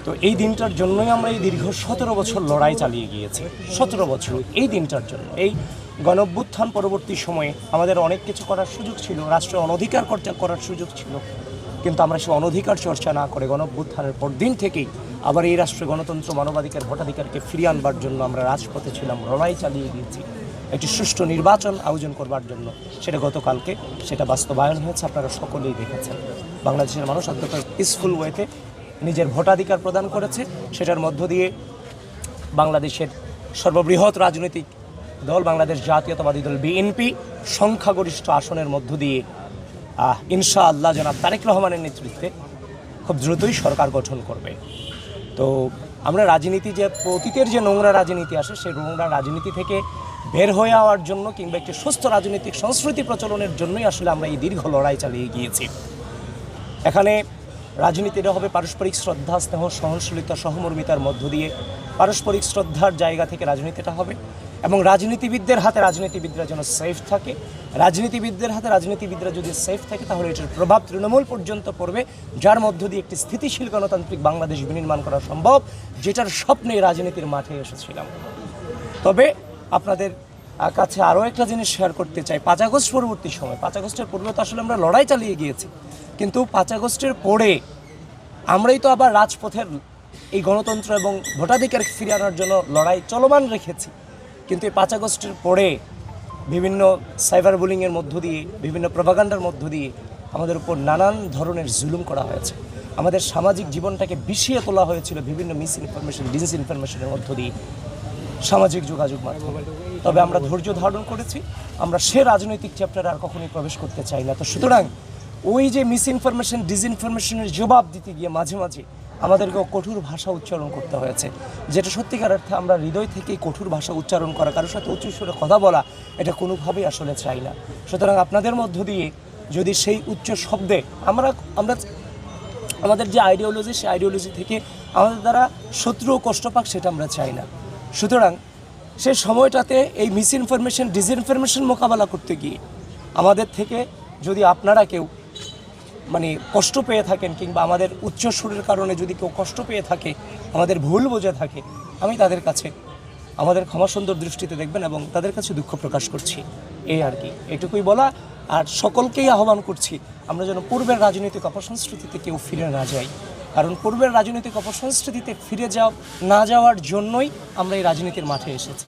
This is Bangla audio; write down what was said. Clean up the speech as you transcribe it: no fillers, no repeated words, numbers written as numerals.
তো এই দিনটার জন্যই আমরা এই দীর্ঘ 17 বছর লড়াই চালিয়ে গিয়েছি। 17 বছর এই দিনটার জন্য, এই গণঅভ্যুত্থান পরবর্তী সময়ে আমাদের অনেক কিছু করার সুযোগ ছিল, রাষ্ট্রের অনধিকার করার সুযোগ ছিল, কিন্তু আমরা সেই অনধিকার চর্চা না করে গণঅভ্যুত্থানের পর দিন থেকেই আবার এই রাষ্ট্রে গণতন্ত্র, মানবাধিকার, ভোটাধিকারকে ফিরিয়ে আনবার জন্য আমরা রাজপথে ছিলাম, লড়াই চালিয়ে গিয়েছি একটি সুষ্ঠু নির্বাচন আয়োজন করবার জন্য। সেটা গতকালকে সেটা বাস্তবায়ন হয়েছে, আপনারা সকলেই দেখেছেন। বাংলাদেশের মানুষ অত্যন্ত পিসফুল ওয়েতে নিজের ভোটাধিকার প্রদান করেছে। সেটার মধ্য দিয়ে বাংলাদেশের সর্ববৃহৎ রাজনৈতিক দল বাংলাদেশ জাতীয়তাবাদী দল বিএনপি সংখ্যাগরিষ্ঠ আসনের মধ্য দিয়ে ইনশাআল্লাহ জনাব তারেক রহমানের নেতৃত্বে খুব দ্রুতই সরকার গঠন করবে। তো আমরা রাজনীতি, যে অতীতের যে নোংরা রাজনীতি আসে, সেই নোংরা রাজনীতি থেকে বের হয়ে যাওয়ার জন্য কিংবা একটি সুস্থ রাজনৈতিক সংস্কৃতি প্রচলনের জন্যই আসলে আমরা এই দীর্ঘ লড়াই চালিয়ে গিয়েছি। এখানে রাজনীতিটা হবে পারস্পরিক শ্রদ্ধা, স্নেহ, সহনশীলতা, সহমর্মিতার মধ্য দিয়ে পারস্পরিক শ্রদ্ধার জায়গা থেকে রাজনীতিটা হবে, এবং রাজনীতিবিদদের হাতে রাজনীতিবিদরা যেন সেফ থাকে। রাজনীতিবিদদের হাতে রাজনীতিবিদরা যদি সেফ থাকে তাহলে এটার প্রভাব তৃণমূল পর্যন্ত পড়বে, যার মধ্য দিয়ে একটি স্থিতিশীল গণতান্ত্রিক বাংলাদেশ বিনির্মাণ করা সম্ভব, যেটার স্বপ্নে রাজনীতির মাঠে এসেছিলাম। তবে আপনাদের কাছে আরও একটা জিনিস শেয়ার করতে চাই। 5 আগস্ট পরবর্তী সময়, 5 আগস্টের পূর্বে তো আসলে আমরা লড়াই চালিয়ে গিয়েছি, কিন্তু 5 আগস্টের পরে আমরাই তো আবার রাজপথের এই গণতন্ত্র এবং ভোটাধিকার ফিরিয়ে আনার জন্য লড়াই চলমান রেখেছি। কিন্তু এই 5 আগস্টের পরে বিভিন্ন সাইবার বুলিংয়ের মধ্য দিয়ে, বিভিন্ন প্রপাগান্ডার মধ্য দিয়ে আমাদের উপর নানান ধরনের জুলুম করা হয়েছে। আমাদের সামাজিক জীবনটাকে বিষিয়ে তোলা হয়েছিল বিভিন্ন মিসইনফরমেশন, ডিসইনফরমেশনের মধ্য দিয়ে সামাজিক যোগাযোগ মাধ্যম। তবে আমরা ধৈর্য ধারণ করেছি, আমরা সে রাজনৈতিক চ্যাপ্টারে আর কখনোই প্রবেশ করতে চাই না। তো সুতরাং ওই যে মিসইনফরমেশন, ডিসইনফরমেশনের জবাব দিতে গিয়ে মাঝে মাঝে আমাদেরকেও কঠোর ভাষা উচ্চারণ করতে হয়েছে, যেটা সত্যিকার অর্থে আমরা হৃদয় থেকেই কঠোর ভাষা উচ্চারণ করা, কারোর সাথে উচ্চ স্বরে কথা বলা, এটা কোনোভাবেই আসলে চাই না। সুতরাং আপনাদের মধ্য দিয়ে যদি সেই উচ্চ শব্দে আমরা আমাদের যে আইডিওলজি, সেই আইডিওলজি থেকে আমাদের দ্বারা শত্রু কষ্ট পাক, সেটা আমরা চাই না। সুতরাং সে সময়টাতে এই মিসইনফরমেশন, ডিসইনফরমেশন মোকাবেলা করতে গিয়ে আমাদের থেকে যদি আপনারা কেউ কষ্ট পেয়ে থাকেন, কিংবা আমাদের উচ্চ সুরের কারণে যদি কেউ কষ্ট পেয়ে থাকে, আমাদের ভুল বোঝে থাকে, আমি তাদের কাছে আমাদের ক্ষমা সুন্দর দৃষ্টিতে দেখবেন এবং তাদের কাছে দুঃখ প্রকাশ করছি। এই আর কি, এটুকুই বলা। আর সকলকেই আহ্বান করছি আমরা যেন পূর্বের রাজনৈতিক অপসংস্কৃতিতে কেউ ফিরে না যাই, কারণ পূর্বের রাজনৈতিক অপসংস্কৃতিতে ফিরে না যাওয়ার জন্যই আমরা এই রাজনীতির মাঠে এসেছি।